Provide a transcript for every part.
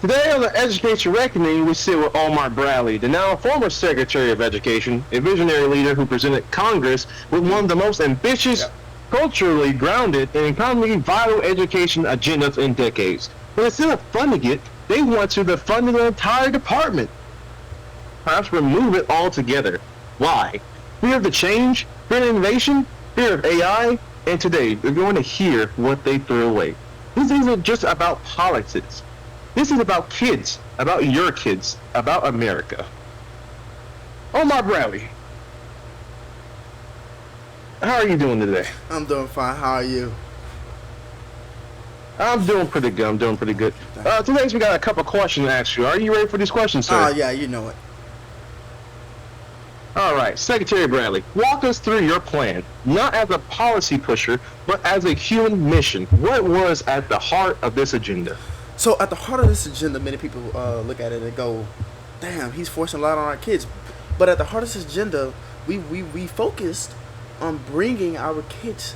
Today on the Education Reckoning, we sit with Omar Bradley, the now former Secretary of Education, a visionary leader who presented Congress with one of the most ambitious, Yep. culturally grounded, and economically vital education agendas in decades. But instead of funding it, they want to defund the entire department, perhaps remove it altogether. Why? Fear of the change, fear of innovation, fear of AI, and today we're going to hear what they threw away. This isn't just about politics. This is about kids, about your kids, about America. Omar Bradley, how are you doing today? I'm doing fine. How are you? I'm doing pretty good. I'm doing pretty good. Today we got a couple questions to ask you. Are you ready for these questions, Oh, sir? yeah, you know it. All right, Secretary Bradley, walk us through your plan, not as a policy pusher, but as a human mission. What was at the heart of this agenda? So, at the heart of this agenda, many people look at it and go, damn, he's forcing a lot on our kids. But at the heart of this agenda, we focused on bringing our kids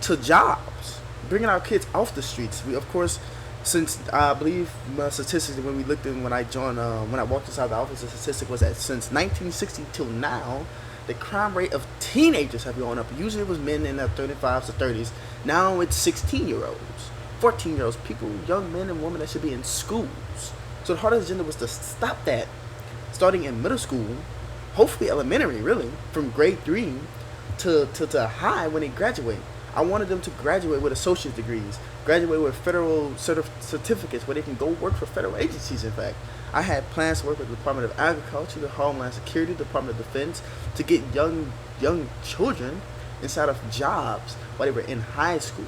to jobs, bringing our kids off the streets. We, of course, since I believe my statistics when we looked in when I joined when I walked inside the office, the statistic was that since 1960 till now, the crime rate of teenagers have gone up. Usually it was men in their 35s to 30s. Now it's 16-year-olds, 14-year-olds, people, young men and women that should be in schools. So the heart of the agenda was to stop that, starting in middle school, hopefully elementary, really, from grade 3 to high when they graduate. I wanted them to graduate with associate degrees, graduate with federal certificates where they can go work for federal agencies, in fact. I had plans to work with the Department of Agriculture, the Homeland Security, the Department of Defense to get young children inside of jobs while they were in high school.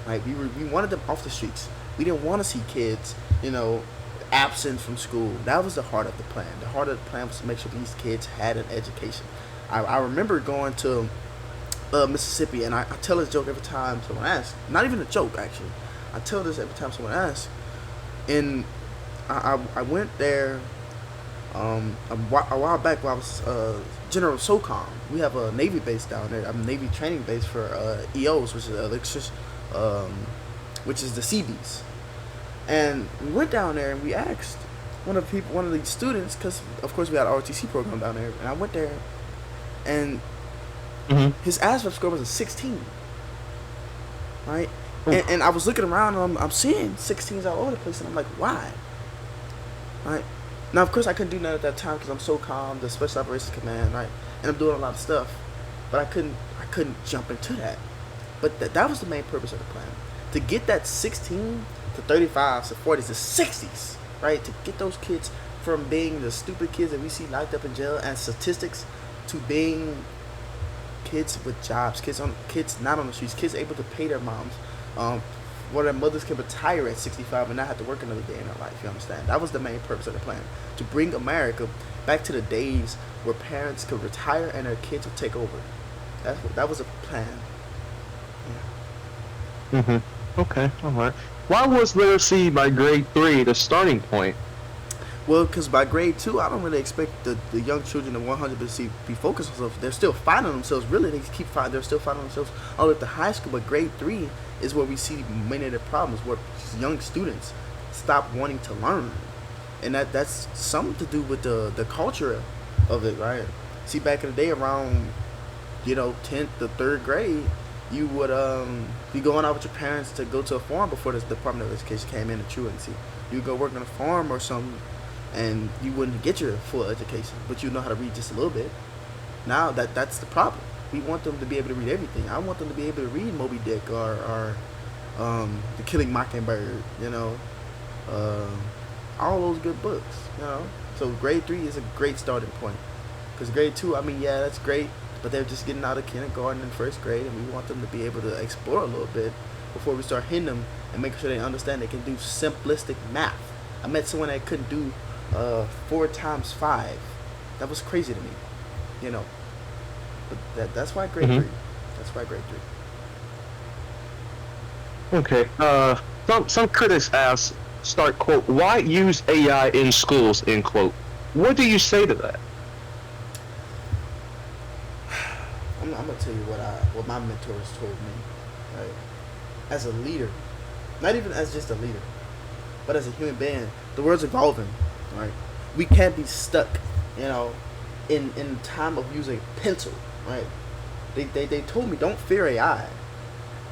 Right? We wanted them off the streets. We didn't want to see kids, absent from school. That was the heart of the plan. The heart of the plan was to make sure these kids had an education. I remember going to Mississippi, and I tell this joke every time someone asks. Not even a joke, actually. I tell this every time someone asks. And I went there a while back when I was General SOCOM. We have a Navy base down there. I'm a Navy training base for EOs, which is the Seabees. And we went down there and we asked one of the students, because of course we had an ROTC program down there, and I went there, and his ASVAB score was a 16, right? And I was looking around and I'm seeing 16s all over the place, and I'm like, why? Right? Now, of course, I couldn't do nothing at that time because I'm so calm, the Special Operations Command, right? And I'm doing a lot of stuff, but I couldn't jump into that. But that was the main purpose of the plan, to get that 16 to 35s to 40s to 60s, right? To get those kids from being the stupid kids that we see locked up in jail and statistics to being kids with jobs, kids not on the streets, kids able to pay their moms, where their mothers can retire at 65 and not have to work another day in their life. You understand? That was the main purpose of the plan, to bring America back to the days where parents could retire and their kids would take over. That was a plan. Mm-hmm. Okay, all right. Why was literacy by grade 3 the starting point? Well, because by grade 2, I don't really expect the young children to 100% be focused on themselves. They're still finding themselves. Really, they're still finding themselves all the way up to high school. But grade 3 is where we see many of the problems, where young students stop wanting to learn, and that's something to do with the culture of it, right? See, back in the day, around 10th to 3rd grade, you would be going out with your parents to go to a farm before the Department of Education came in, the truancy. You would go work on a farm or something, and you wouldn't get your full education, but you know how to read just a little bit. Now that's the problem. We want them to be able to read everything. I want them to be able to read Moby Dick or The Killing Mockingbird, all those good books, So grade 3 is a great starting point, because grade 2, yeah, that's great, but they're just getting out of kindergarten and 1st grade, and we want them to be able to explore a little bit before we start hitting them and making sure they understand they can do simplistic math. I met someone that couldn't do 4 times 5. That was crazy to me, But that's why grade 3. That's why grade 3. Okay. Some critics ask, start quote, why use AI in schools, end quote. What do you say to that? I'm gonna tell you what my mentors told me, right? As a leader, not even as just a leader, but as a human being, The world's evolving, right? We can't be stuck, you know, in time of using pencil, right? They told me don't fear AI.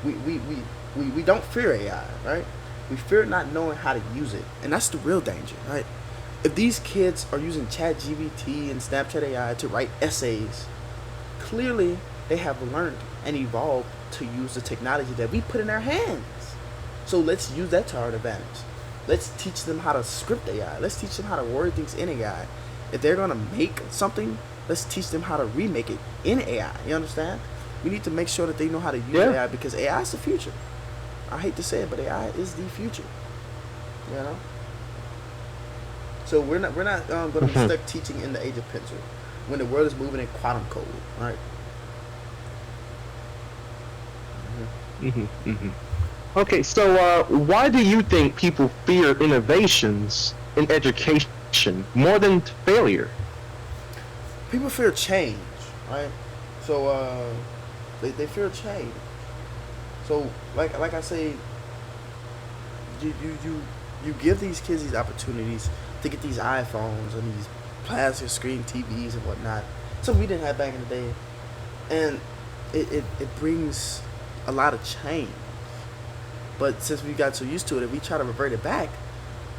We don't fear AI, right? We fear not knowing how to use it, and that's the real danger, right? If these kids are using ChatGPT and Snapchat AI to write essays, clearly they have learned and evolved to use the technology that we put in their hands. So let's use that to our advantage. Let's teach them how to script AI. Let's teach them how to word things in AI. If they're gonna make something, let's teach them how to remake it in AI. You understand? We need to make sure that they know how to use AI, because AI is the future. I hate to say it, but AI is the future. You know. So we're not going to be stuck teaching in the age of pencil when the world is moving in quantum code, right? Okay, so why do you think people fear innovations in education more than failure? People fear change, right? So they fear change. So like I say, you give these kids these opportunities to get these iPhones and these plastic screen TVs and whatnot, something we didn't have back in the day, and it brings a lot of change. But since we got so used to it, if we try to revert it back,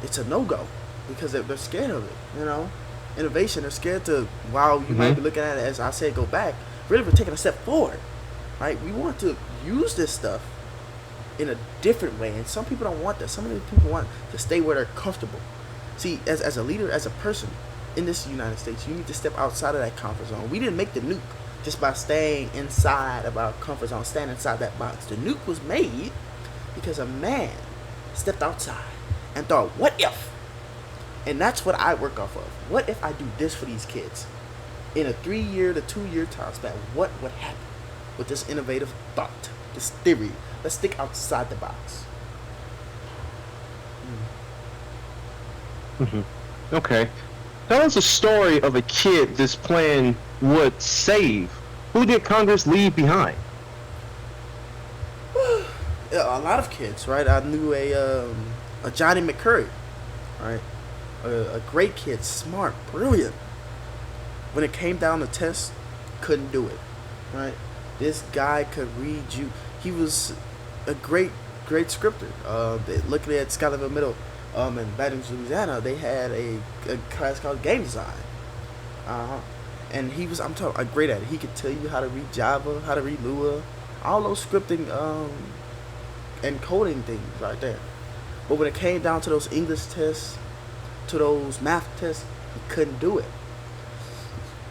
it's a no-go, because they're scared of it, you know? Innovation, they're scared to, while you might be looking at it as I said, go back, really we're taking a step forward, right? We want to use this stuff in a different way, and some people don't want that. Some of the people want to stay where they're comfortable. See, as a leader, as a person in this United States, you need to step outside of that comfort zone. We didn't make the nuke just by staying inside of our comfort zone, staying inside that box. The nuke was made because a man stepped outside and thought, what if? And that's what I work off of. What if I do this for these kids? In a 3-year to 2-year time span, what would happen with this innovative thought, this theory? Let's think outside the box. Okay. Tell us a story of a kid this plan would save. Who did Congress leave behind? A lot of kids, right? I knew a Johnny McCurry, right? A great kid, smart, brilliant. When it came down to tests, couldn't do it, right? This guy could read you. He was a great scripter. Looking at Scotlandville Middle, in Baton Rouge, Louisiana, they had a class called game design. And he was, I'm talking, great at it. He could tell you how to read Java, how to read Lua, all those scripting and coding things right there. But when it came down to those English tests, to those math tests, he couldn't do it.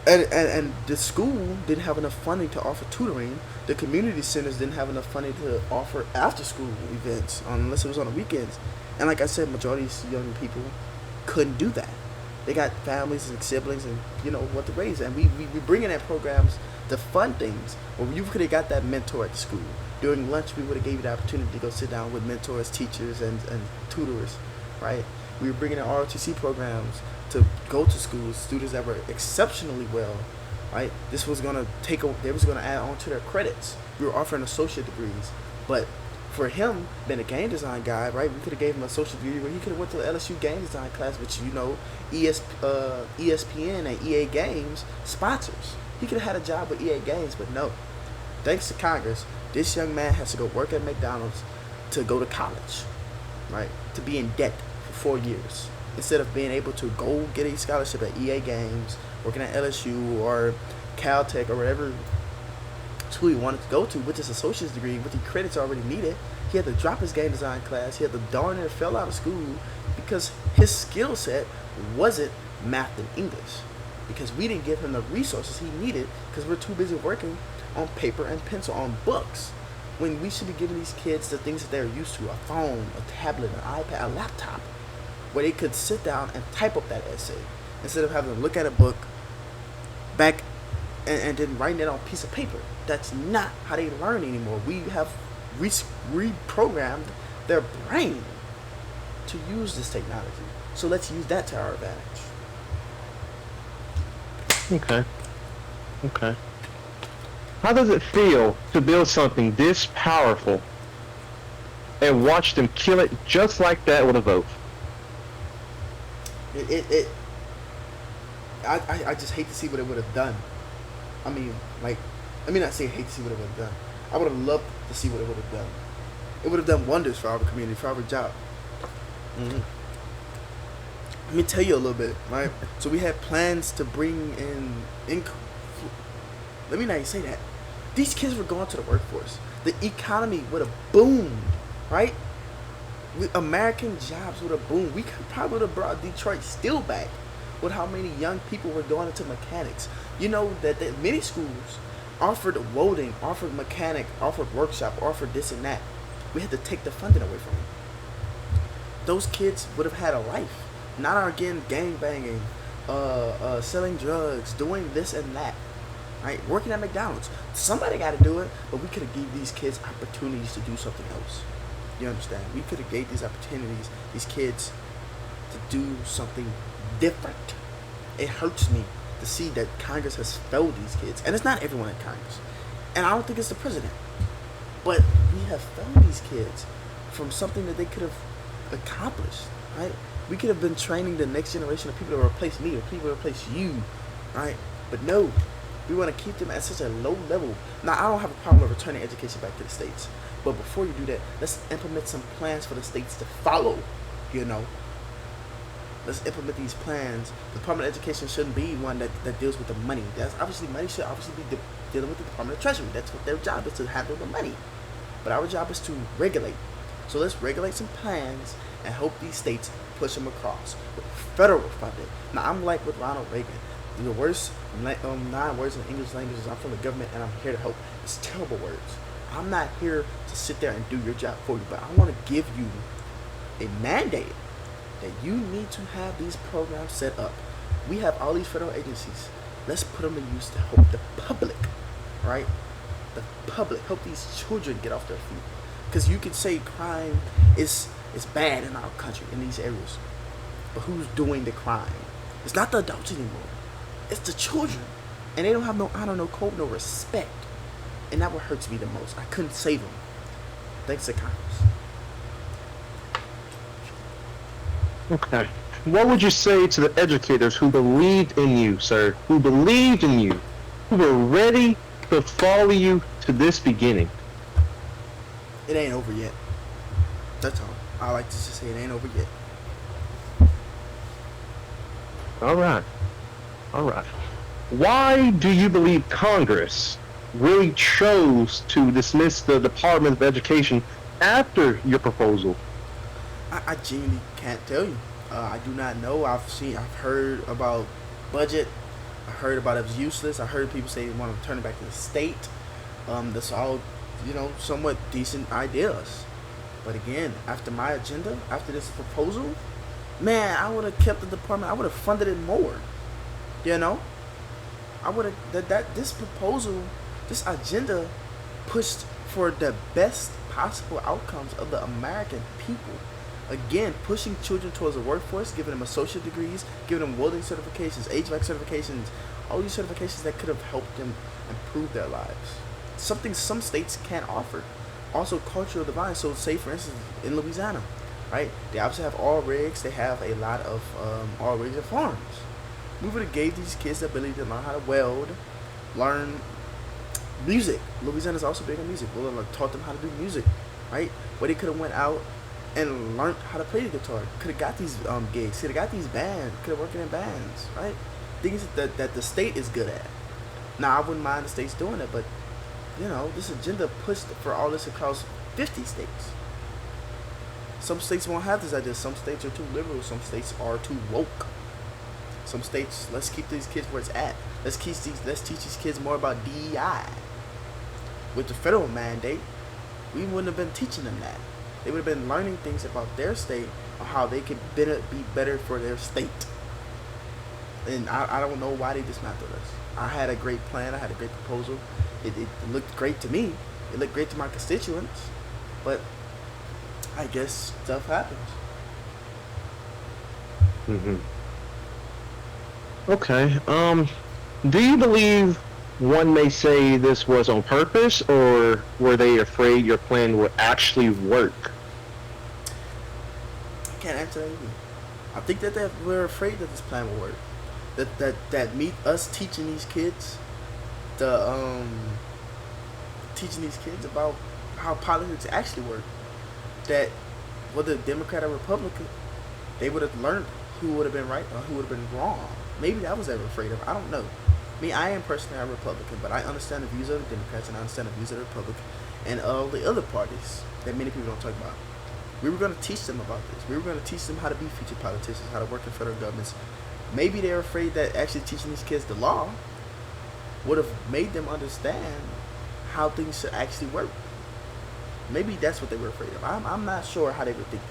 And the school didn't have enough funding to offer tutoring. The community centers didn't have enough funding to offer after school events unless it was on the weekends. And like I said, majority of these young people couldn't do that. They got families and siblings and, you know, what to raise. And we bring in that programs to fund things. Well, you could have got that mentor at the school. During lunch, we would have gave you the opportunity to go sit down with mentors, teachers, and tutors, right? We were bringing in ROTC programs to go to schools, students that were exceptionally well, right? This was going to they was going to add on to their credits. We were offering associate degrees. But for him, being a game design guy, right, we could have gave him an associate degree where he could have went to the LSU game design class, which, you know, ESPN and EA Games sponsors. He could have had a job with EA Games, but no. Thanks to Congress, this young man has to go work at McDonald's to go to college, right, to be in debt for 4 years, instead of being able to go get a scholarship at EA Games, working at LSU or Caltech or whatever school he wanted to go to with his associate's degree, with the credits already needed. He had to drop his game design class. He had to darn near fell out of school because his skill set wasn't math and English, because we didn't give him the resources he needed because we're too busy working on paper and pencil, on books, when we should be giving these kids the things that they're used to: a phone, a tablet, an iPad, a laptop, where they could sit down and type up that essay instead of having them look at a book back and then writing it on a piece of paper. That's not how they learn anymore. We have reprogrammed their brain to use this technology. So let's use that to our advantage. Okay. How does it feel to build something this powerful and watch them kill it just like that with a vote? It I just hate to see what it would have done. I mean, like, let me not say hate to see what it would have done. I would have loved to see what it would have done. It would have done wonders for our community, for our job. Mm-hmm. Let me tell you a little bit, right? So we had plans to bring in. Let me not even say that. These kids were going to the workforce. The economy would have boomed, right? American jobs would have boomed. We could probably would have brought Detroit still back with how many young people were going into mechanics. You know that many schools offered welding, offered mechanic, offered workshop, offered this and that. We had to take the funding away from them. Those kids would have had a life. Not again gang banging, selling drugs, doing this and that. Right? Working at McDonald's. Somebody got to do it, but we could have gave these kids opportunities to do something else. You understand? We could have gave these opportunities, these kids, to do something different. It hurts me to see that Congress has failed these kids. And it's not everyone in Congress. And I don't think it's the president. But we have failed these kids from something that they could have accomplished. Right? We could have been training the next generation of people to replace me or people to replace you. Right? But no. We want to keep them at such a low level. Now, I don't have a problem with returning education back to the states. But before you do that, let's implement some plans for the states to follow, you know. Let's implement these plans. The Department of Education shouldn't be one that deals with the money. That's obviously, money should obviously be dealing with the Department of Treasury. That's what their job is, to handle the money. But our job is to regulate. So let's regulate some plans and help these states push them across with federal funding. Now, I'm like with Ronald Reagan. The worst 9 words in the English language is I'm from the government and I'm here to help. It's terrible words. I'm not here to sit there and do your job for you, but I want to give you a mandate that you need to have these programs set up. We have all these federal agencies. Let's put them to use to help the public, right? The public, help these children get off their feet. Because you can say crime is bad in our country, in these areas. But who's doing the crime? It's not the adults anymore. It's the children. And they don't have no honor, no code, no respect. And that what hurts me the most. I couldn't save them. Thanks to Congress. Okay. What would you say to the educators who believed in you, sir? Who believed in you? Who were ready to follow you to this beginning? It ain't over yet. That's all. I like to just say it ain't over yet. All right. Why do you believe Congress really chose to dismiss the Department of Education after your proposal? I genuinely can't tell you. I do not know. I've heard about budget. I heard about it was useless. I heard people say they want to turn it back to the state. That's all, somewhat decent ideas. But again, after my agenda, after this proposal, man, I would have kept the department. I would have funded it more. I would have this proposal, this agenda, pushed for the best possible outcomes of the American people. Again, pushing children towards the workforce, giving them associate degrees, giving them welding certifications, HVAC certifications, all these certifications that could have helped them improve their lives. Something some states can't offer. Also, cultural divide. So, say for instance, in Louisiana, right? They obviously have all rigs. They have a lot of all rigs and farms. We would have gave these kids the ability to learn how to weld, learn music. Louisiana's also big on music. We would have taught them how to do music, right? Where they could have went out and learned how to play the guitar. Could have got these gigs. Could have got these bands. Could have worked in bands, right? Things that the state is good at. Now, I wouldn't mind the states doing it, but this agenda pushed for all this across 50 states. Some states won't have this idea. Some states are too liberal. Some states are too woke. Some states, let's keep these kids where it's at. Let's teach these kids more about DEI. With the federal mandate, we wouldn't have been teaching them that. They would have been learning things about their state or how they could be better for their state. And I don't know why they dismantled us. I had a great plan. I had a great proposal. It looked great to me. It looked great to my constituents. But I guess stuff happens. Mm-hmm. Okay. Do you believe one may say this was on purpose, or were they afraid your plan would actually work? I can't answer that either. I think that we're afraid that this plan will work. That us teaching these kids the teaching these kids about how politics actually work. That whether Democrat or Republican, they would have learned who would have been right or who would have been wrong. Maybe that was they were afraid of. I don't know. Me, I am personally a Republican, but I understand the views of the Democrats and I understand the views of the Republicans and all the other parties that many people don't talk about. We were going to teach them about this. We were going to teach them how to be future politicians, how to work in federal governments. Maybe they're afraid that actually teaching these kids the law would have made them understand how things should actually work. Maybe that's what they were afraid of. I'm not sure how they were thinking.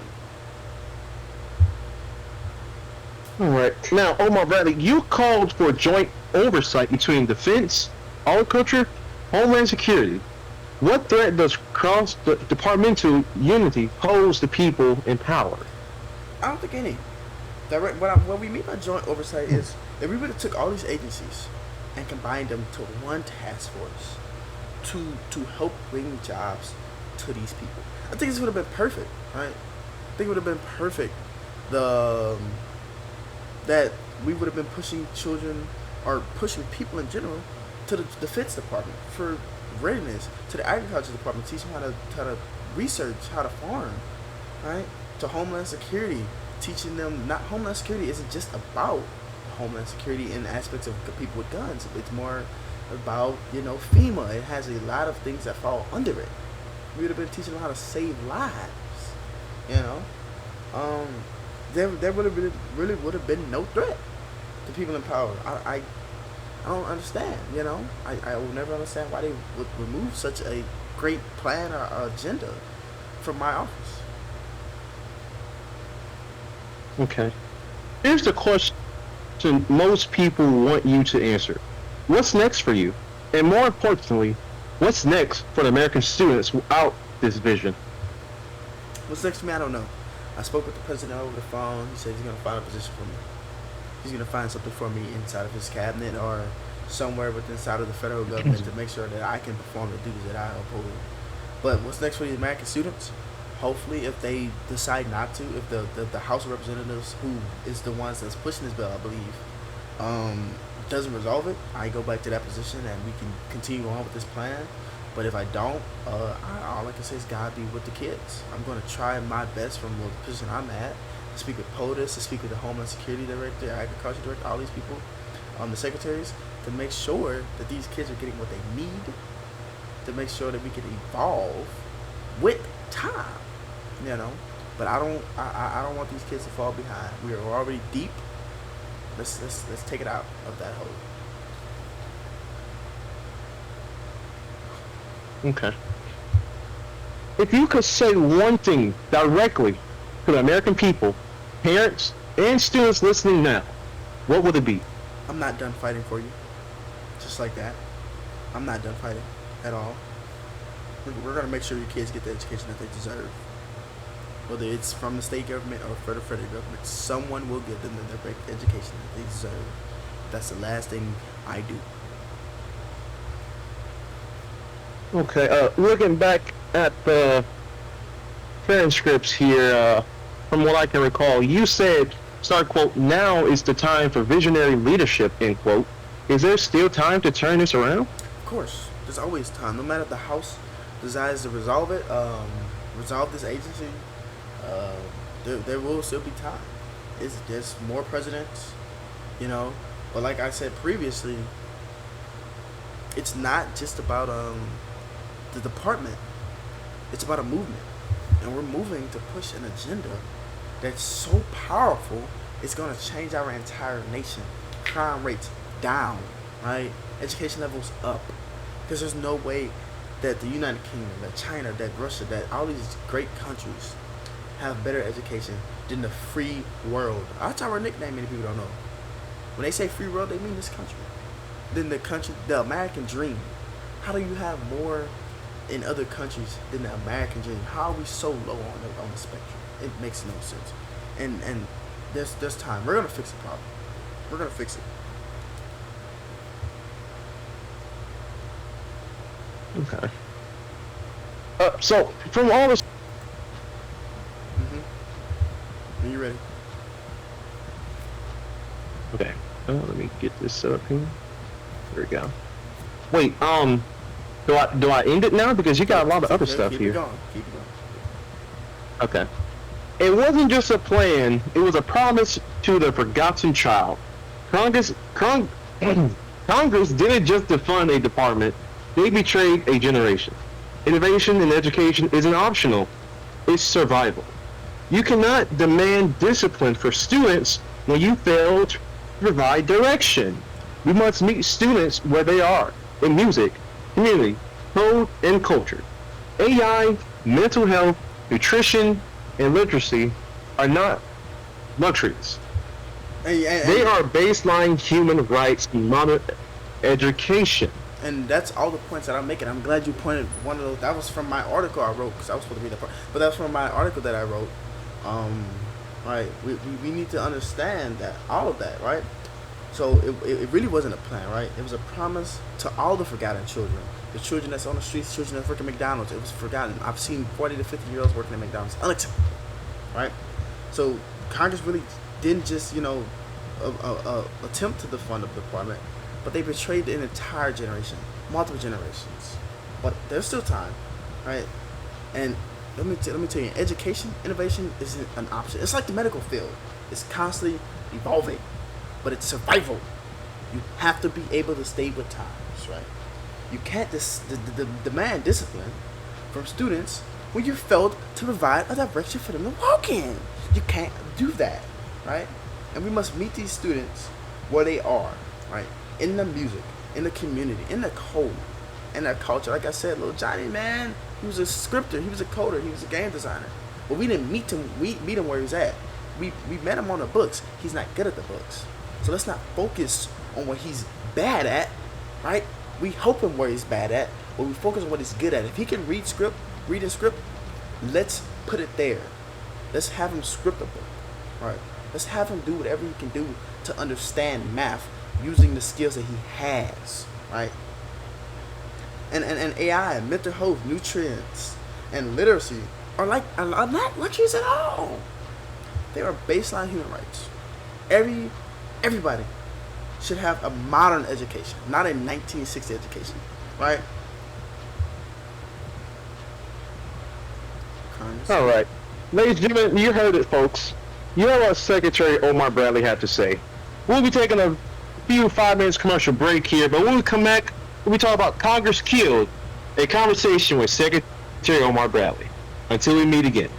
All right. Now, Omar Bradley, you called for joint oversight between defense, agriculture, homeland security. What threat does cross-departmental unity pose to people in power? I don't think any. What we mean by joint oversight is if we would have took all these agencies and combined them to one task force to help bring jobs to these people. I think this would have been perfect, right? I think it would have been perfect. That we would have been pushing children or pushing people in general to the defense department for readiness, to the agriculture department, teaching how to research, how to farm, right? To homeland security, teaching them not homeland security isn't just about homeland security in aspects of people with guns. It's more about FEMA. It has a lot of things that fall under it. We would have been teaching them how to save lives. There would have really would have been no threat to people in power. I don't understand. I will never understand why they would remove such a great plan or agenda from my office. Okay. Here's the question most people want you to answer. What's next for you? And more importantly, what's next for the American students without this vision? What's next for me? I don't know. I spoke with the president over the phone. He said he's going to find a position for me. He's going to find something for me inside of his cabinet or somewhere within inside of the federal government to make sure that I can perform the duties that I uphold. But what's next for the American students? Hopefully, if they decide not to, if the House of Representatives, who is the ones that's pushing this bill, I believe, doesn't resolve it, I go back to that position and we can continue on with this plan. But if I don't, all I can say is God be with the kids. I'm going to try my best from the position I'm at to speak with POTUS, to speak with the Homeland Security Director, Agriculture Director, all these people, the secretaries, to make sure that these kids are getting what they need, to make sure that we can evolve with time, But I don't want these kids to fall behind. We are already deep. Let's take it out of that hole. Okay. If you could say one thing directly to the American people, parents, and students listening now, what would it be? I'm not done fighting for you. Just like that. I'm not done fighting at all. We're going to make sure your kids get the education that they deserve. Whether it's from the state government or for the federal government, someone will give them the direct education that they deserve. That's the last thing I do. Okay, looking back at the transcripts here, from what I can recall, you said, start quote, now is the time for visionary leadership, end quote. Is there still time to turn this around? Of course, there's always time. No matter if the House decides to resolve it, resolve this agency, there will still be time. There's more presidents, but like I said previously, it's not just about the department. It's about a movement, and we're moving to push an agenda that's so powerful it's going to change our entire nation. Crime rates down, right? Education levels up, because there's no way that the United Kingdom, that China, that Russia, that all these great countries have better education than the free world. That's our nickname. Many people don't know. When they say free world, they mean this country. Than the country, the American dream. How do you have more in other countries than the American dream? How are we so low on the spectrum? It makes no sense. And there's time. We're gonna fix the problem. We're gonna fix it. Okay. So from all this, Are you ready? Let me get this set up here. There we go. Wait, do I end it now because you got a lot of other stuff keep here? It going. Keep it going. Okay. It wasn't just a plan; it was a promise to the forgotten child. Congress didn't just defund a department; they betrayed a generation. Innovation in education isn't optional; it's survival. You cannot demand discipline for students when you fail to provide direction. We must meet students where they are in music, community, code, and culture. AI, mental health, nutrition, and literacy are not luxuries. They are baseline human rights in modern education. And that's all the points that I'm making. I'm glad you pointed one of those. That was from my article I wrote, because I was supposed to read that part. But that's from my article that I wrote. Right, we need to understand that, all of that, right? So it really wasn't a plan, right? It was a promise to all the forgotten children. The children that's on the streets, children that work at McDonald's. It was forgotten. I've seen 40 to 50-year-olds working at McDonald's. Unacceptable, right? So Congress really didn't just, attempt to defund the department, but they betrayed an entire generation, multiple generations. But there's still time, right? And let me tell you, education, innovation isn't an option. It's like the medical field. It's constantly evolving, but it's survival. You have to be able to stay with times, right? You can't demand discipline from students when you failed to provide a direction for them to walk in. You can't do that, right? And we must meet these students where they are, right? In the music, in the community, in the code, in their culture. Like I said, little Johnny, man, he was a scripter, he was a coder, he was a game designer. But we didn't meet him. We meet him where he's at. We met him on the books. He's not good at the books. So let's not focus on what he's bad at, right? We help him where he's bad at, but we focus on what he's good at. If he can read a script, let's put it there. Let's have him script a book, right? Let's have him do whatever he can do to understand math using the skills that he has, right? And AI, mental health, nutrients, and literacy are not luxuries at all. They are baseline human rights. Everybody should have a modern education, not a 1960 education, right? All right. Ladies and gentlemen, you heard it, folks. You know what Secretary Omar Bradley had to say. We'll be taking a few 5 minutes commercial break here, but when we come back, we'll be talking about Congress Killed, a conversation with Secretary Omar Bradley. Until we meet again.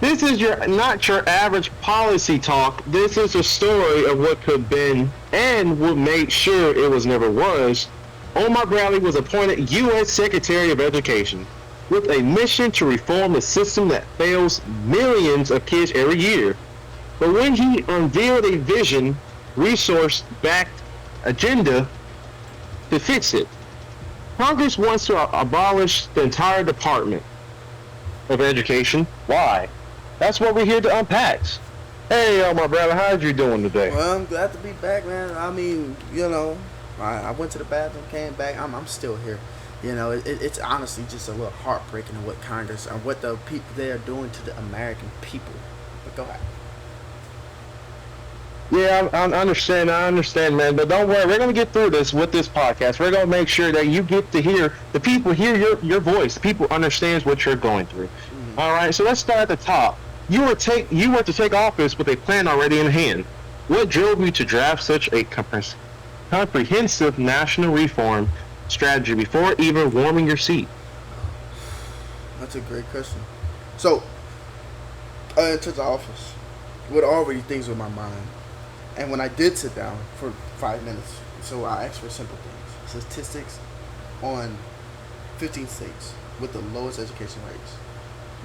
This is not your average policy talk. This is a story of what could have been and what made sure it was never was. Omar Bradley was appointed U.S. Secretary of Education with a mission to reform a system that fails millions of kids every year. But when he unveiled a vision, resource-backed agenda to fix it, Congress wants to abolish the entire Department of Education. Why? That's what we're here to unpack. Hey, Omar Bradley, how's you doing today? Well, I'm glad to be back, man. I mean, I went to the bathroom, came back. I'm still here. It's honestly just a little heartbreaking of what Congress and what the people they are doing to the American people. But go ahead. Yeah, I understand, man. But don't worry, we're going to get through this with this podcast. We're going to make sure that you get to hear, the people hear your voice. The people understands what you're going through. Mm-hmm. All right, so let's start at the top. You were to take office with a plan already in hand. What drove you to draft such a comprehensive national reform strategy before even warming your seat? That's a great question. So, I took the office with already things on my mind. And when I did sit down for 5 minutes, so I asked for simple things. Statistics on 15 states with the lowest education rates.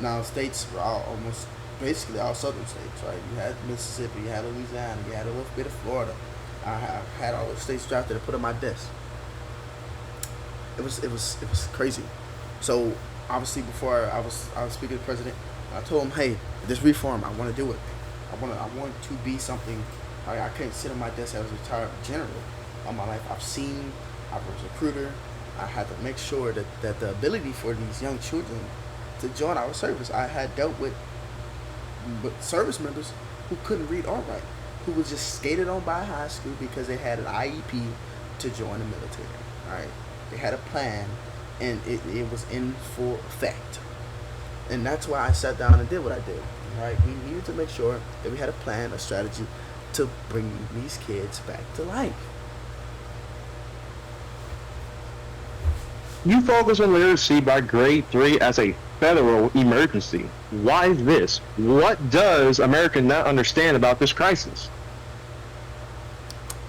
Now, states were basically all southern states, right? You had Mississippi, you had Louisiana, you had a little bit of Florida. I had all the states drafted and put on my desk. It was crazy. So obviously before I was speaking to the president, I told him, hey, this reform, I want to do it. I want to be something. I can't sit on my desk as a retired general all my life. I was a recruiter. I had to make sure that the ability for these young children to join our service. I had dealt with service members who couldn't read or write, who was just skated on by high school because they had an IEP to join the military. Right? They had a plan, and it was in full effect. And that's why I sat down and did what I did. Right? We needed to make sure that we had a plan, a strategy to bring these kids back to life. You focus on literacy by grade 3 as a federal emergency. Why is this? What does America not understand about this crisis?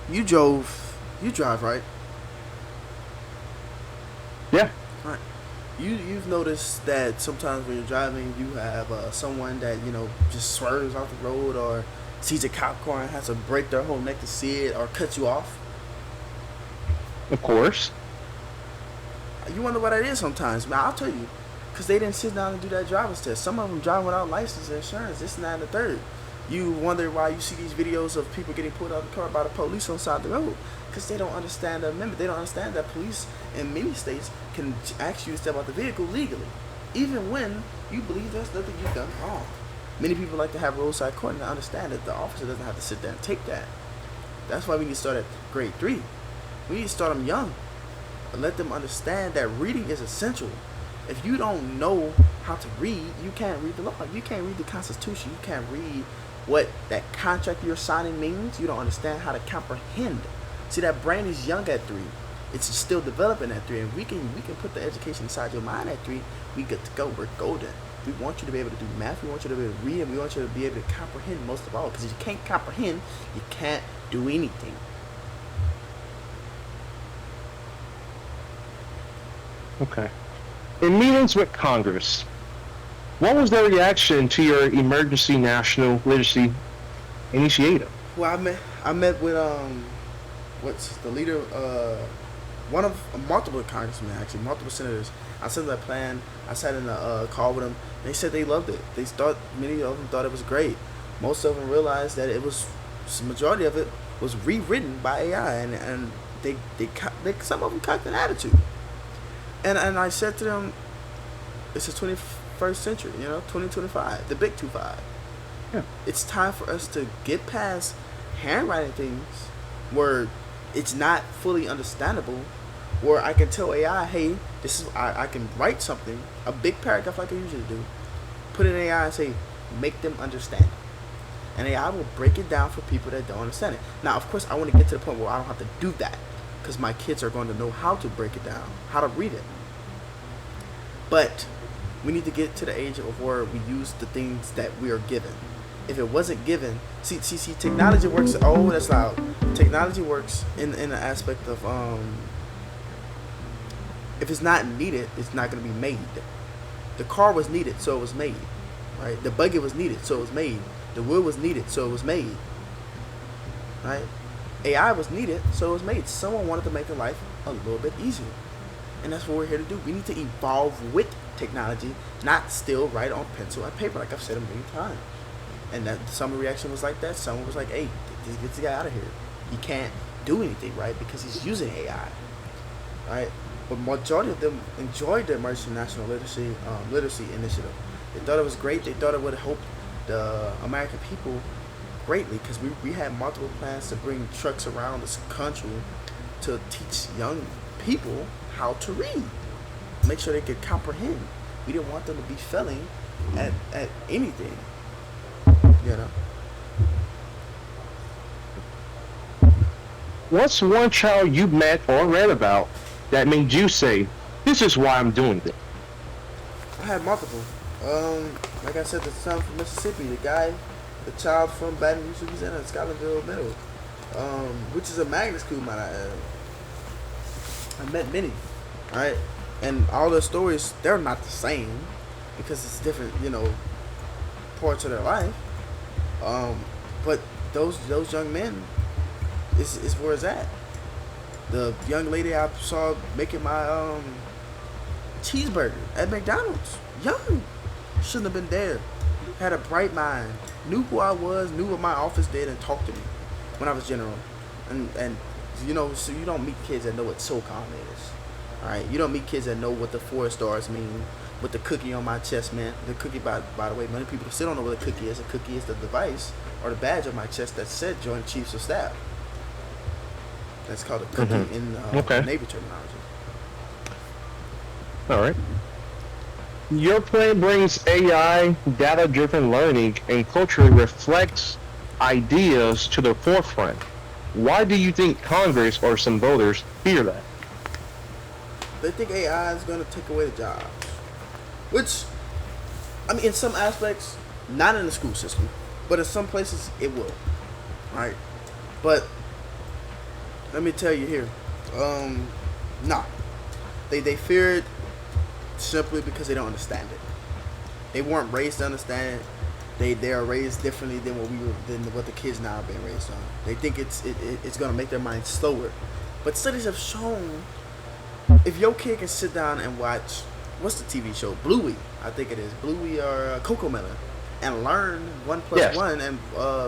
You drive, right? Yeah. Right. You've noticed that sometimes when you're driving, you have someone that just swerves off the road or sees a cop car and has to break their whole neck to see it or cut you off. Of course. You wonder what that is sometimes, man. I'll tell you, because they didn't sit down and do that driver's test. Some of them drive without license and insurance. This and that and the third. You wonder why you see these videos of people getting pulled out of the car by the police on the side of the road, because they don't understand the amendment. They don't understand that police in many states can ask you to step out the vehicle legally, even when you believe there's nothing you've done wrong. Many people like to have roadside court and understand that the officer doesn't have to sit there and take that. That's why we need to start at grade 3. We need to start them young and let them understand that reading is essential. If you don't know how to read, you can't read the law. You can't read the Constitution. You can't read what that contract you're signing means. You don't understand how to comprehend. See, that brain is young at 3. It's still developing at 3, and we can put the education inside your mind at 3. We good to go. We're golden. We want you to be able to do math. We want you to be able to read, and we want you to be able to comprehend most of all. Because if you can't comprehend, you can't do anything. Okay. In meetings with Congress, what was their reaction to your emergency national literacy initiative? Well, I met with what's the leader, one of multiple congressmen, actually multiple senators. I sent that plan. I sat in a call with them. They said they loved it. Many of them thought it was great. Most of them realized that the majority of it was rewritten by AI, and they some of them cocked an attitude. And I said to them, it's the 21st century, 2025, the big 25. Yeah. It's time for us to get past handwriting things where it's not fully understandable, where I can tell AI, hey, this is I can write something, a big paragraph like I usually do, put it in AI and say, make them understand it. And AI will break it down for people that don't understand it. Now, of course, I want to get to the point where I don't have to do that, because my kids are going to know how to break it down, how to read it. But we need to get to the age of where we use the things that we are given. If it wasn't given, see, technology works. Oh, that's loud. Technology works in the aspect of if it's not needed, it's not going to be made. The car was needed, so it was made. Right? The buggy was needed, so it was made. The wheel was needed, so it was made. Right? AI was needed, so it was made. Someone wanted to make their life a little bit easier. And that's what we're here to do. We need to evolve with technology, not still write on pencil and paper, like I've said a million times. And that some reaction was like that. Someone was like, hey, get this guy out of here. He can't do anything, right? Because he's using AI. Right? But majority of them enjoyed the Emergency National Literacy Initiative. They thought it was great. They thought it would help the American people greatly, because we had multiple plans to bring trucks around this country to teach young people how to read, make sure they could comprehend. We didn't want them to be failing at anything, What's one child you met or read about that made you say, this is why I'm doing this? I had multiple. Like I said, the son from Mississippi, the child from Baton Rouge, Louisiana, Scotlandville Middle, which is a magnet school, might I add. I met many, right? And all their stories, they're not the same, because it's different, parts of their life. But those young men is where it's at. The young lady I saw making my cheeseburger at McDonald's, young, shouldn't have been there. Had a bright mind, knew who I was, knew what my office did, and talked to me when I was general. And so you don't meet kids that know what SOCOM is. Alright, you don't meet kids that know what the 4 stars mean. with the cookie on my chest, man. The cookie, by the way, many people still don't know what a cookie is. A cookie is the device or the badge on my chest that said Joint Chiefs of Staff. That's called a cookie in Navy terminology. All right. Your plan brings AI, data-driven learning, and culturally reflects ideas to the forefront. Why do you think Congress or some voters fear that? They think AI is going to take away the jobs. Which, I mean, in some aspects, not in the school system, but in some places it will. Right? But let me tell you here, nah. They fear it simply because they don't understand it. They weren't raised to understand it. They are raised differently than what the kids now are being raised on. They think it's gonna make their minds slower. But studies have shown if your kid can sit down and watch what's the TV show? Bluey, I think it is. Bluey or Coco Melon, and learn 1 + 1 and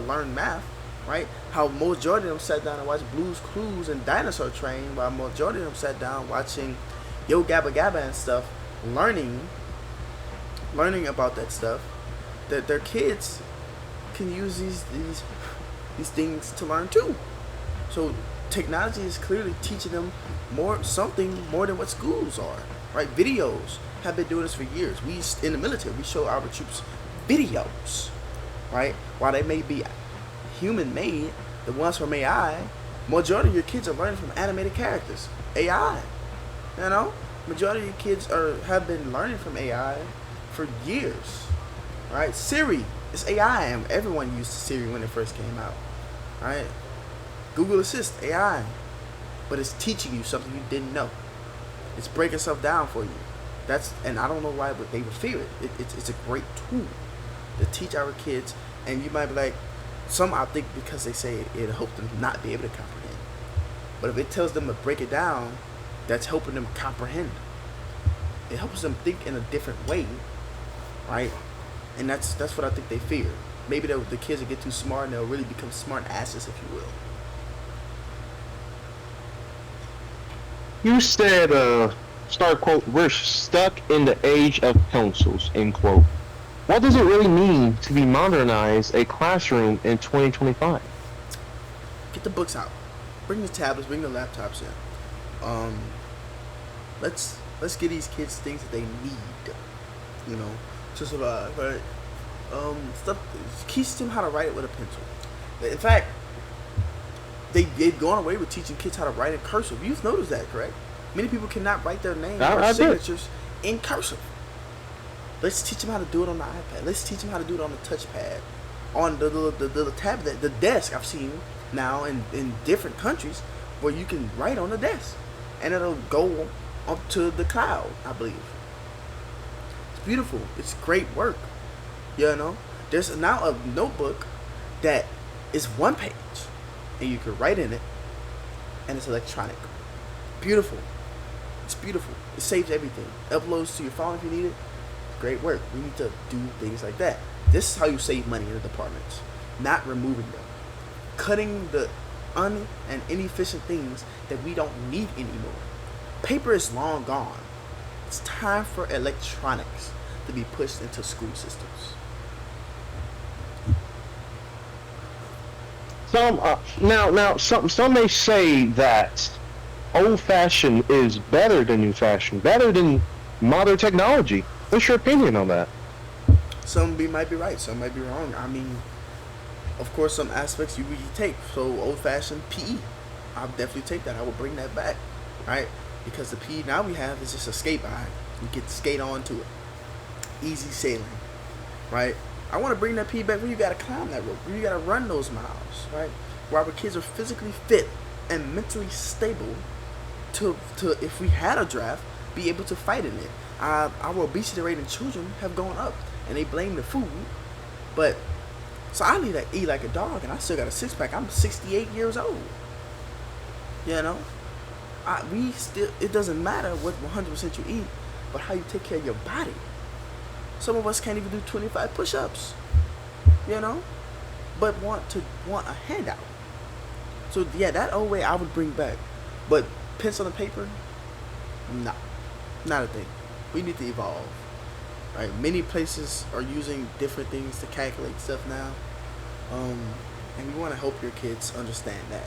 learn math, right? How majority of them sat down and watched Blue's Clues and Dinosaur Train, while majority of them sat down watching Yo Gabba Gabba and stuff, learning about that stuff. That their kids can use these things to learn too. So technology is clearly teaching them something more than what schools are, right? Videos have been doing this for years. We in the military, we show our troops videos, right? While they may be human made, the ones from AI, majority of your kids are learning from animated characters, AI. You know, majority of your kids have been learning from AI for years, right? Siri is AI, and everyone used Siri when it first came out, right? Google Assist, AI, but it's teaching you something you didn't know. It's breaking stuff down for you. And I don't know why, but they would fear it. It's a great tool to teach our kids, and you might be like, some I think because they say it'll help them not be able to comprehend. But if it tells them to break it down, that's helping them comprehend. It helps them think in a different way, right? And that's what I think they fear. Maybe the kids will get too smart and they'll really become smart asses, if you will. You said, start quote, we're stuck in the age of pencils, end quote. What does it really mean to be modernize a classroom in 2025? Get the books out. Bring the tablets, bring the laptops in. Let's get these kids things that they need, you know, to survive, right? Stuff, teach them how to write it with a pencil. In fact, they've gone away with teaching kids how to write in cursive. You've noticed that, correct? Many people cannot write their names or signatures in cursive. Let's teach them how to do it on the iPad. Let's teach them how to do it on the touchpad, on the tablet, the desk. I've seen now in different countries where you can write on the desk, and it'll go up to the cloud, I believe. It's beautiful. It's great work. You know, there's now a notebook that is 1 page, and you can write in it, and it's electronic. Beautiful. It's beautiful. It saves everything. Uploads to your phone if you need it. Great work. We need to do things like that. This is how you save money in the departments, not removing them, cutting the and inefficient things that we don't need anymore. Paper is long gone. It's time for electronics to be pushed into school systems. Some may say that old-fashioned is better than new-fashioned, better than modern technology. What's your opinion on that? Some might be right, some might be wrong. I mean, of course, some aspects you take. So old-fashioned PE, I'll definitely take that. I will bring that back, right? Because the PE now we have is just a skate behind. You get to skate onto it. Easy sailing, right? I want to bring that PE back where you got to climb that rope, where you got to run those miles, right? Where our kids are physically fit and mentally stable to if we had a draft, be able to fight in it. Our obesity rate in children have gone up, and they blame the food. But so I need to eat like a dog, and I still got a 6-pack. I'm 68 years old. You know, it doesn't matter what 100% you eat, but how you take care of your body. Some of us can't even do 25 push-ups. You know, but want a handout. So yeah, that old way I would bring back, but pencil and paper, no, not a thing. We need to evolve. Right? Many places are using different things to calculate stuff now. And we want to help your kids understand that.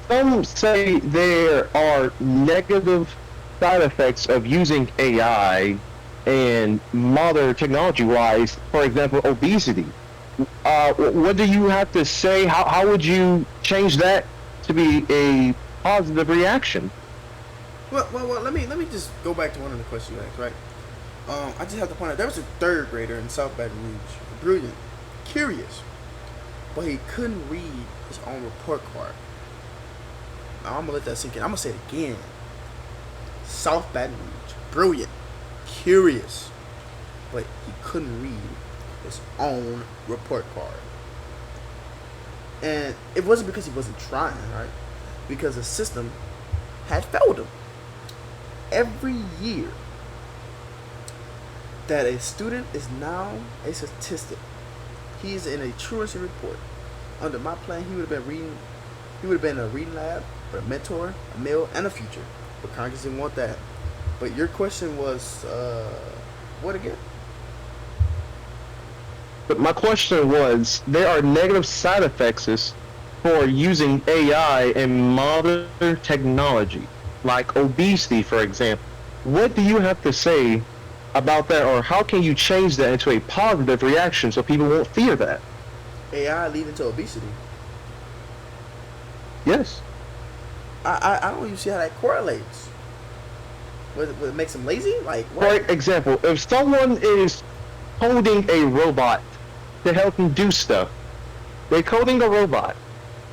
Some say there are negative side effects of using AI and modern technology wise, for example, obesity. What do you have to say? How would you change that to be a positive reaction? Well, let me just go back to one of the questions you asked, right? I just have to point out there was a third grader in South Baton Rouge, brilliant, curious, but he couldn't read his own report card. Now, I'm gonna let that sink in. I'm gonna say it again. South Baton Rouge, brilliant, curious, but he couldn't read his own report card. And it wasn't because he wasn't trying, right? Because the system had failed him. Every year that a student is now a statistic, he is in a truancy report. Under my plan, he would have been reading. He would have been in a reading lab with a mentor, a meal, and a future. But Congress didn't want that. But your question was, what again? But my question was, there are negative side effects for using AI and modern technology, like obesity, for example. What do you have to say about that, or how can you change that into a positive reaction so people won't fear that? AI leading to obesity. Yes. I don't even see how that correlates. What it makes them lazy? Like what? For example, if someone is coding a robot to help them do stuff, they're coding a robot.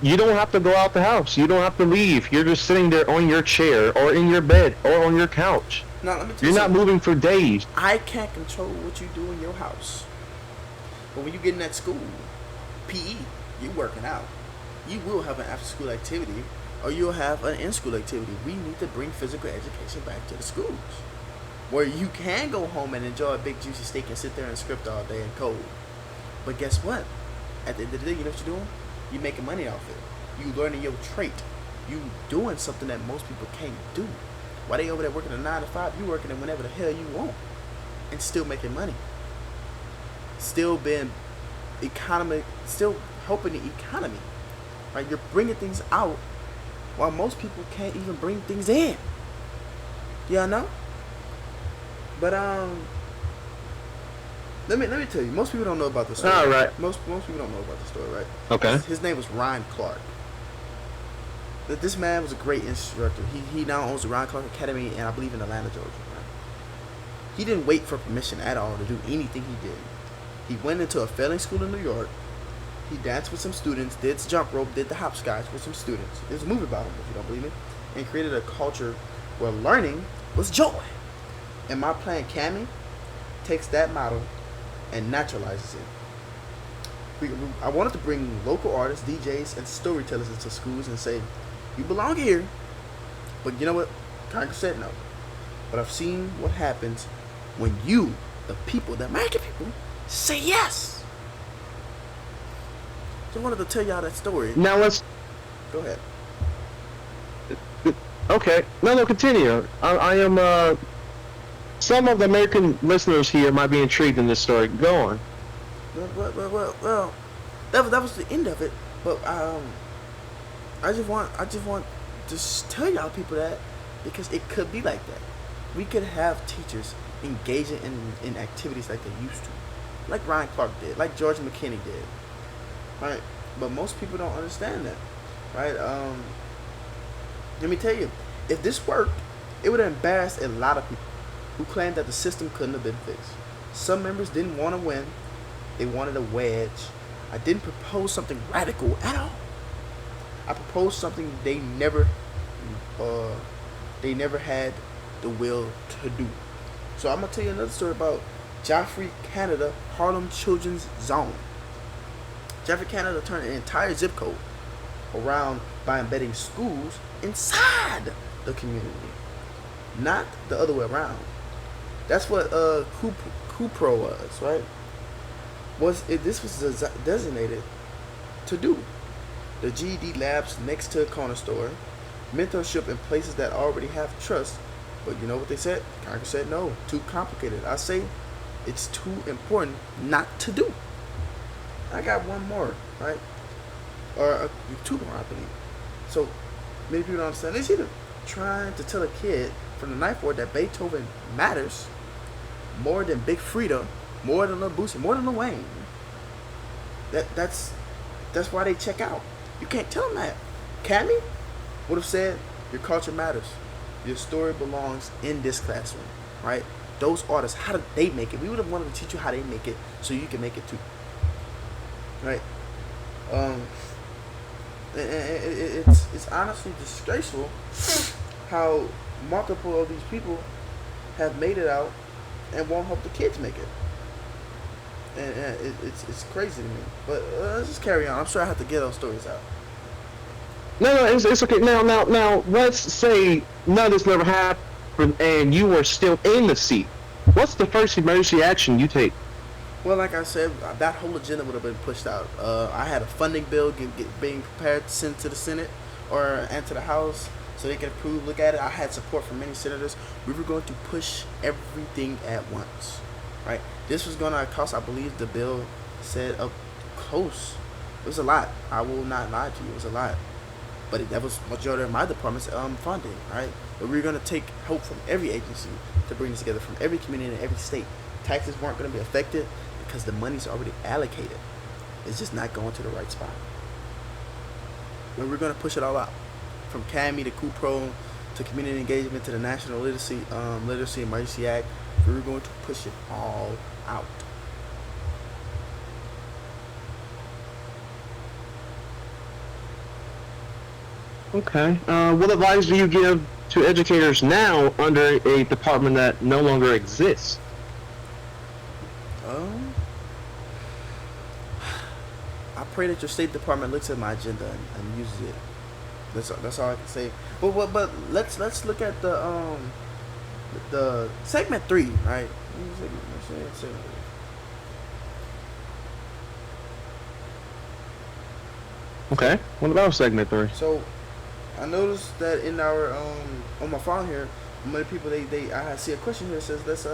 You don't have to go out the house. You don't have to leave. You're just sitting there on your chair or in your bed or on your couch. Now, let me tell You're you not something. moving for days. I can't control what you do in your house. But when you get in that school, PE, you're working out. You will have an after-school activity, or you'll have an in-school activity. We need to bring physical education back to the schools, where you can go home and enjoy a big juicy steak and sit there and script all day and code. But guess what? At the end of the day, you know what you're doing? You're making money off it. You learning your trait. You doing something that most people can't do. While they over there working a 9 to 5, you working it whenever the hell you want, and still making money. Still being economic, still helping the economy. Right? You're bringing things out while most people can't even bring things in. Y'all know? But let me tell you, most people don't know about the story. All right. Most people don't know about the story, right? Okay. His name was Ryan Clark. This man was a great instructor. He now owns the Ryan Clark Academy, and I believe in Atlanta, Georgia. Right? He didn't wait for permission at all to do anything he did. He went into a failing school in New York. He danced with some students, did jump rope, did the hopscotch with some students. There's a movie about him, if you don't believe me. And created a culture where learning was joy. And my plan, Cami, takes that model and naturalizes it. I wanted to bring local artists, DJs, and storytellers into schools and say, you belong here, but you know what? Congress said no. But I've seen what happens when you, the people, the American people, say yes. So I wanted to tell y'all that story. Now let's. Go ahead. Okay. No, continue. I am. Some of the American listeners here might be intrigued in this story. Go on. Well, that was the end of it. But I just want to tell y'all people that, because it could be like that. We could have teachers engaging in activities like they used to, like Ryan Clark did, like George McKinney did, right? But most people don't understand that, right? Let me tell you, if this worked, it would have embarrassed a lot of people who claimed that the system couldn't have been fixed. Some members didn't want to win; they wanted a wedge. I didn't propose something radical at all. I proposed something they never had the will to do. So I'm gonna tell you another story about Joffrey Canada Harlem Children's Zone. Joffrey Canada turned an entire zip code around by embedding schools inside the community, not the other way around. That's what Kupro was, right? This was designated to do. The GED labs next to a corner store, mentorship in places that already have trust, But you know what they said? Congress said no, too complicated. I say it's too important not to do. I got one more, right? Or two more, I believe. So many people don't understand. It's either trying to tell a kid from the ninth ward that Beethoven matters more than Big Frida, more than Lil Boosie, more than Lil Wayne. That's why they check out. You can't tell them that. Cammy would have said, your culture matters. Your story belongs in this classroom, right? Those artists, how did they make it? We would have wanted to teach you how they make it so you can make it too, right? It's honestly disgraceful how multiple of these people have made it out and won't help the kids make it. And it's crazy to me. But let's just carry on. I'm sure I have to get those stories out. No, it's okay. Now, let's say none of this never happened and you were still in the seat. What's the first emergency action you take? Well, like I said, that whole agenda would have been pushed out. I had a funding bill being prepared to send to the Senate and to the House so they could approve, look at it. I had support from many senators. We were going to push everything at once, right? This was going to cost, I believe the bill said, up close. It was a lot. I will not lie to you. It was a lot. But that was majority of my department's funding, right? But we were going to take help from every agency to bring this together, from every community in every state. Taxes weren't going to be affected because the money's already allocated. It's just not going to the right spot. But we're going to push it all out. From CAMI to CUPRO to community engagement to the National Literacy Emergency Act. We're going to push it all out. Okay. What advice do you give to educators now under a department that no longer exists? I pray that your State Department looks at my agenda and uses it. That's all I can say. But let's look at the segment 3, right? Okay. What about segment 3? So I noticed that in our on my phone here, many people I see a question here that says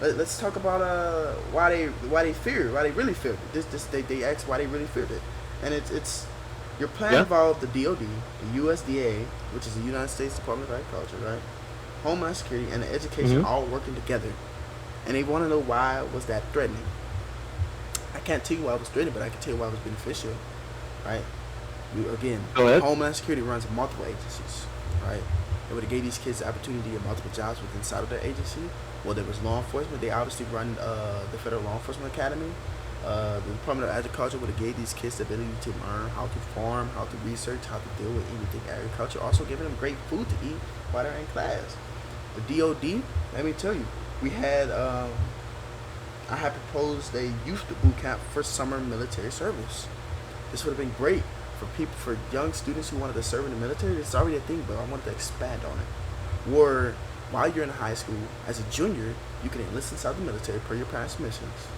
let's talk about why they really feared this. They asked why they really feared it, and it's your plan involved the DoD, the USDA, which is the United States Department of Agriculture, right? Homeland Security and the education all working together, and they want to know why was that threatening. I can't tell you why it was threatening, but I can tell you why it was beneficial, right? Homeland Security runs multiple agencies, right? They would have gave these kids the opportunity to get multiple jobs within inside of their agency. Well, there was law enforcement. They obviously run the Federal Law Enforcement Academy. The Department of Agriculture would have gave these kids the ability to learn how to farm, how to research, how to deal with anything agriculture. Also giving them great food to eat while they're in class. The DoD, let me tell you, we had I had proposed a youth boot camp for summer military service. This would have been great for young students who wanted to serve in the military. It's already a thing, but I wanted to expand on it. Or while you're in high school, as a junior, you can enlist inside the military per your parents' missions.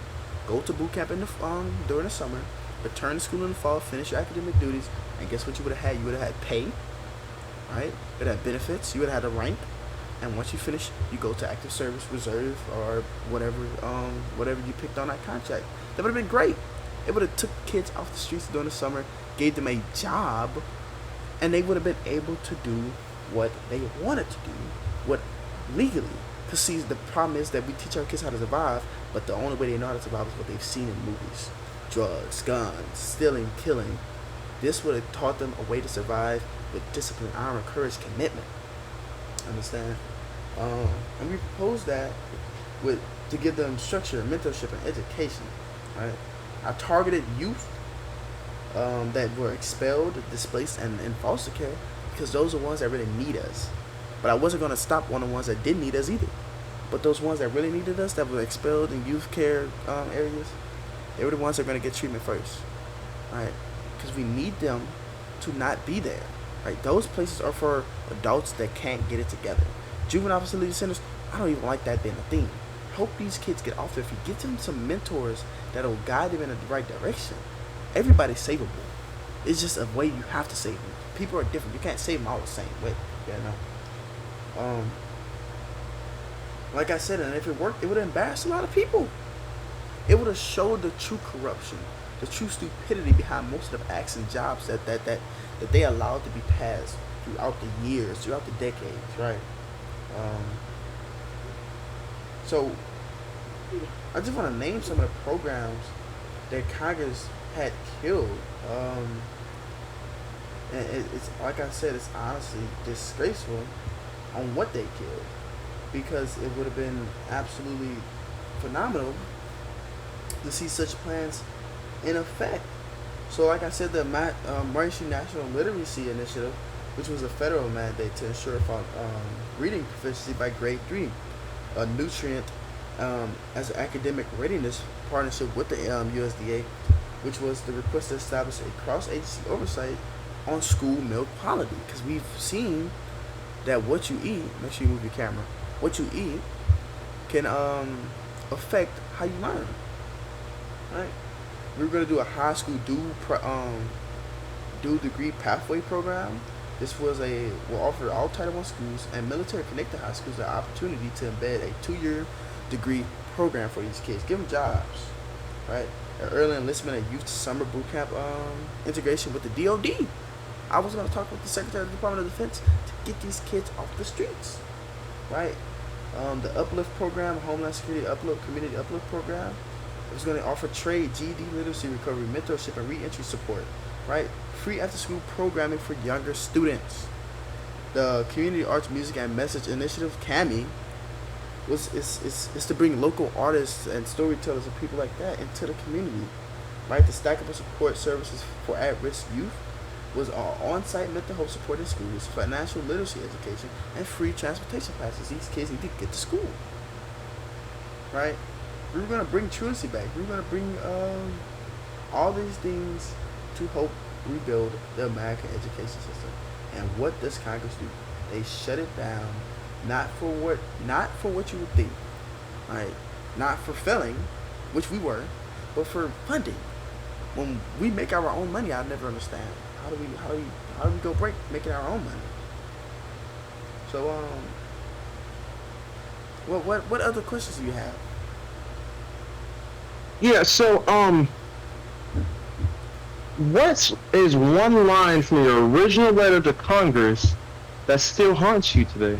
Go to boot camp during the summer, return to school in the fall, finish your academic duties, and guess what you would have had? You would have had pay, right? You would have had benefits. You would have had a rank, and once you finish, you go to active service, reserve, or whatever you picked on that contract. That would have been great. It would have took kids off the streets during the summer, gave them a job, and they would have been able to do what they wanted to do, legally. Because see, the problem is that we teach our kids how to survive, but the only way they know how to survive is what they've seen in movies. Drugs, guns, stealing, killing. This would have taught them a way to survive with discipline, honor, courage, commitment. Understand? And we proposed that to give them structure, mentorship, and education. Right? I targeted youth that were expelled, displaced, and in foster care, because those are the ones that really need us. But I wasn't going to stop on the ones that didn't need us either. But those ones that really needed us, that were expelled in youth care areas, they were the ones that are going to get treatment first, right? Because we need them to not be there, right? Those places are for adults that can't get it together. Juvenile facility centers, I don't even like that being a thing. Help these kids get off there. If you give them some mentors that'll guide them in the right direction, everybody's savable. It's just a way you have to save them. People are different. You can't save them all the same way. Yeah, no. Like I said, and if it worked, it would have embarrassed a lot of people. It would have showed the true corruption, the true stupidity behind most of the acts and jobs that they allowed to be passed throughout the years, throughout the decades, right? Um, so I just want to name some of the programs that Congress had killed. And it's like I said, it's honestly disgraceful on what they killed, because it would have been absolutely phenomenal to see such plans in effect. So, like I said, the Racial National Literacy Initiative, which was a federal mandate to ensure reading proficiency by grade 3, a nutrient as an academic readiness partnership with the USDA, which was the request to establish a cross-agency oversight on school milk quality, because we've seen that what you eat, make sure you move your camera, what you eat can affect how you learn, right? We were going to do a high school dual degree pathway program. This will offer all Title I schools and military connected high schools the opportunity to embed a 2-year degree program for these kids, give them jobs, right? Early enlistment and youth summer boot camp integration with the DoD. I was going to talk with the Secretary of the Department of Defense to get these kids off the streets, right? The Uplift program, Homeland Security Uplift, Community Uplift program, it was going to offer trade, GED literacy recovery, mentorship, and re-entry support, right? Free after-school programming for younger students. The Community Arts, Music, and Message Initiative, CAMI, is to bring local artists and storytellers and people like that into the community, right? The stackable support services for at-risk youth was on-site mental health support in schools, financial literacy education, and free transportation passes. These kids need to get to school, right? We were going to bring truancy back. We were going to bring all these things to help rebuild the American education system. And what does Congress do? They shut it down, not for what you would think, right? Not for failing, which we were, but for funding. When we make our own money, I never understand. How do we go break making our own money? So what other questions do you have? Yeah, so what is one line from your original letter to Congress that still haunts you today?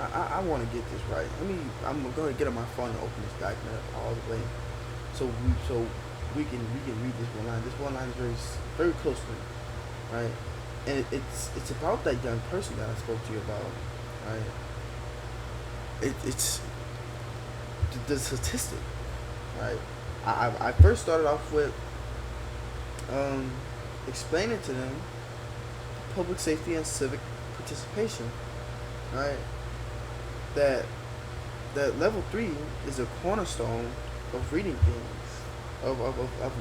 I want to get this right. I'm going to get on my phone and open this document all the way, so we can read this one line. This one line is very close to me, right? And it's about that young person that I spoke to you about, right? It's the statistic, right? I first started off with explaining to them public safety and civic participation, right? That level 3 is a cornerstone of reading things of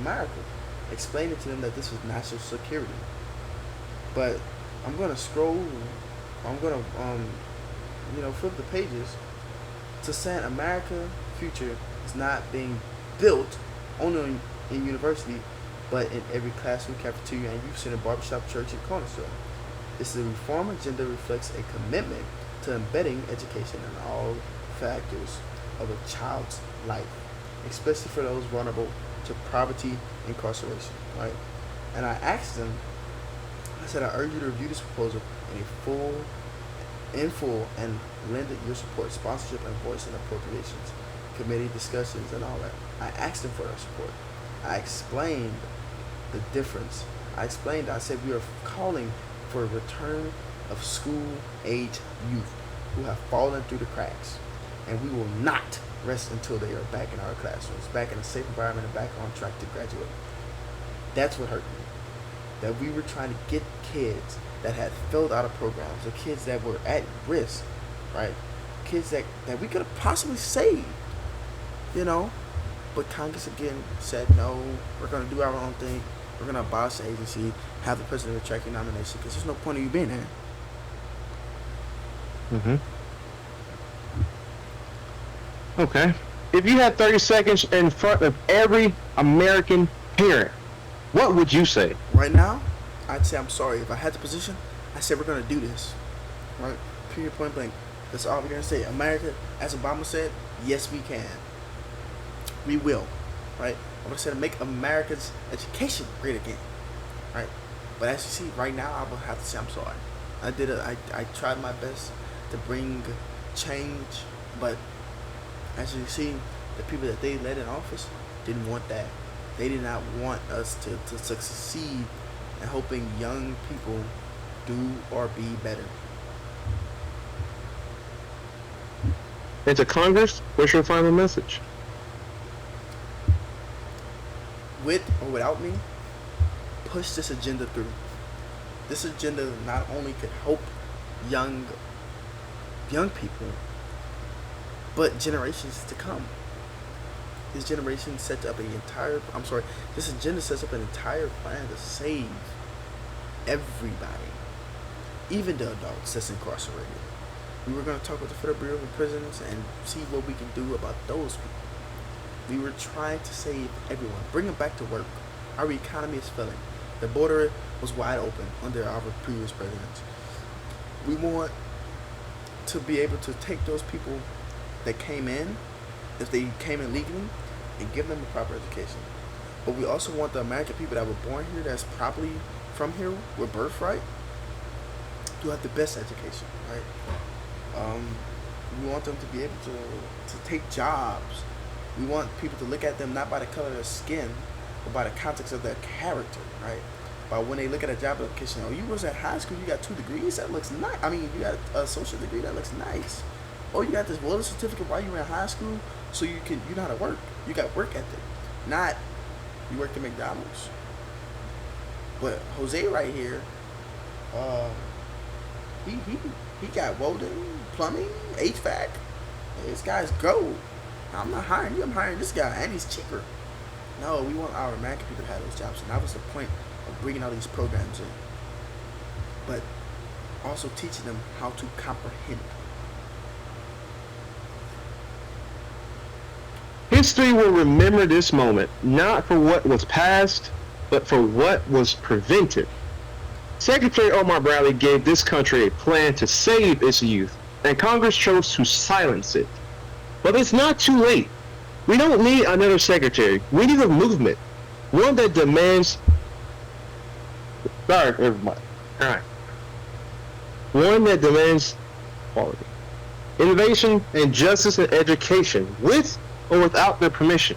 America. Explaining to them that this was national security. But I'm gonna scroll. I'm gonna flip the pages to saying America future is not being built only in university, but in every classroom, cafeteria, and youth center, barbershop, church, and corner store. This is a reform agenda reflects a commitment to embedding education in all factors of a child's life, especially for those vulnerable to poverty, incarceration, right? And I asked them, I said, I urge you to review this proposal in full and lend it your support, sponsorship, and voice in appropriations, committee discussions, and all that. I asked them for their support. I explained the difference. I said we are calling for a return of school-age youth who have fallen through the cracks, and we will not rest until they are back in our classrooms, back in a safe environment, and back on track to graduate. That's what hurt me. That we were trying to get kids that had filled out of programs, or kids that were at risk, right? Kids that we could have possibly saved, But Congress again said, no, we're going to do our own thing. We're going to abolish the agency, have the president retract your nomination, because there's no point in you being there. Mm-hmm. Okay. If you had 30 seconds in front of every American parent, what would you say? Right now, I'd say I'm sorry. If I had the position, I said we're gonna do this, right? Period, point blank. That's all we're gonna say. America, as Obama said, yes we can. We will, right? I would have said make America's education great again, right? But as you see, right now, I will have to say I'm sorry. I tried my best to bring change, but as you see, the people that they led in office didn't want that. They did not want us to succeed in helping young people do or be better. And to Congress, what's your final message? With or without me, push this agenda through. This agenda not only could help young people, but generations to come. This generation sets up this agenda sets up an entire plan to save everybody, even the adults that's incarcerated. We were going to talk with the Federal Bureau of Prisons and see what we can do about those people. We were trying to save everyone, bring them back to work. Our economy is failing. The border was wide open under our previous presidents. We want to be able to take those people that came in, if they came in legally, and give them a proper education. But we also want the American people that were born here, that's properly from here, with birthright, to have the best education, right? We want them to be able to take jobs. We want people to look at them not by the color of their skin, but by the context of their character, right? But when they look at a job application, you was at high school, you got 2 degrees, that looks nice. I mean, you got a associate degree, that looks nice. You got this welding certificate while you were in high school, so you know how to work. You got work ethic. Not you worked at McDonald's. But Jose right here, he got welding, plumbing, HVAC. This guy's gold. I'm not hiring you, I'm hiring this guy, and he's cheaper. No, we want our American people to have those jobs, and that was the point of bringing all these programs in. But also teaching them how to comprehend. History will remember this moment, not for what was past, but for what was prevented. Secretary Omar Bradley gave this country a plan to save its youth, and Congress chose to silence it. But it's not too late. We don't need another secretary. We need a movement. One that demands... Sorry, everybody. Alright. One that demands quality, innovation, and justice in education, with or without their permission.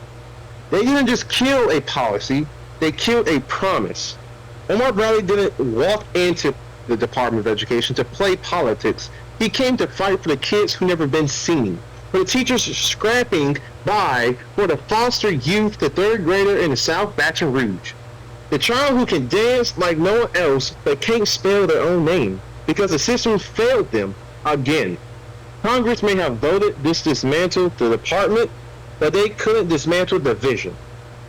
They didn't just kill a policy, they killed a promise. Omar Bradley didn't walk into the Department of Education to play politics. He came to fight for the kids who never been seen, for the teachers scrapping by for the foster youth, the 3rd grader in the South Baton Rouge. The child who can dance like no one else but can't spell their own name because the system failed them again. Congress may have voted this dismantle the department, but they couldn't dismantle the vision,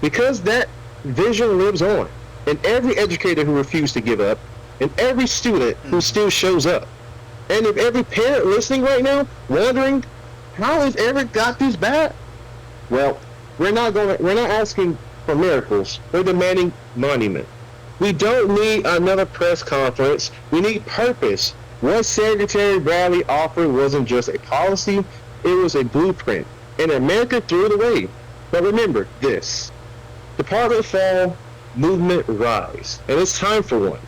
because that vision lives on in every educator who refused to give up, and every student who still shows up. And if every parent listening right now wondering how has Eric got this bad, well, we're not asking for miracles. We're demanding monument. We don't need another press conference. We need purpose. What Secretary Bradley offered wasn't just a policy, it was a blueprint. And America threw it away. But remember this: department fall, movement rise. And it's time for one.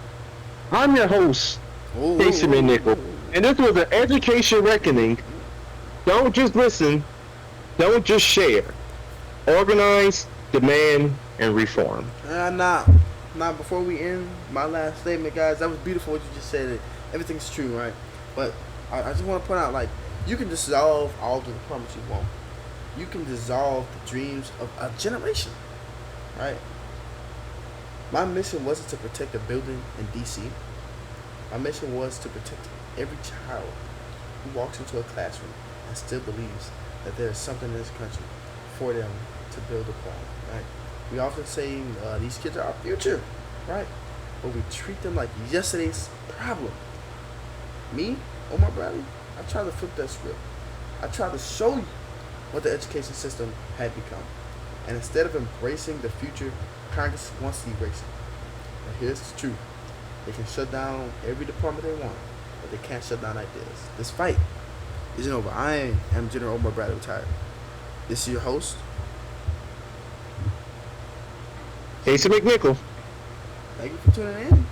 I'm your host, Casey McNichol, and this was an education reckoning. Don't just listen, don't just share. Organize, demand, and reform. Now, before we end my last statement, guys, that was beautiful what you just said. Everything's true, right? But I just want to point out, like, you can dissolve all the departments you want. You can dissolve the dreams of a generation, right? My mission wasn't to protect a building in D.C. My mission was to protect every child who walks into a classroom and still believes that there is something in this country for them to build upon, right? We often say these kids are our future, right? But we treat them like yesterday's problem. Me, Omar Bradley, I tried to flip that script. I tried to show you what the education system had become. And instead of embracing the future, Congress wants to erase it. But here's the truth. They can shut down every department they want, but they can't shut down ideas. This fight isn't over. I am General Omar Bradley, retired. This is your host. Asa McNichol. Thank you for tuning in.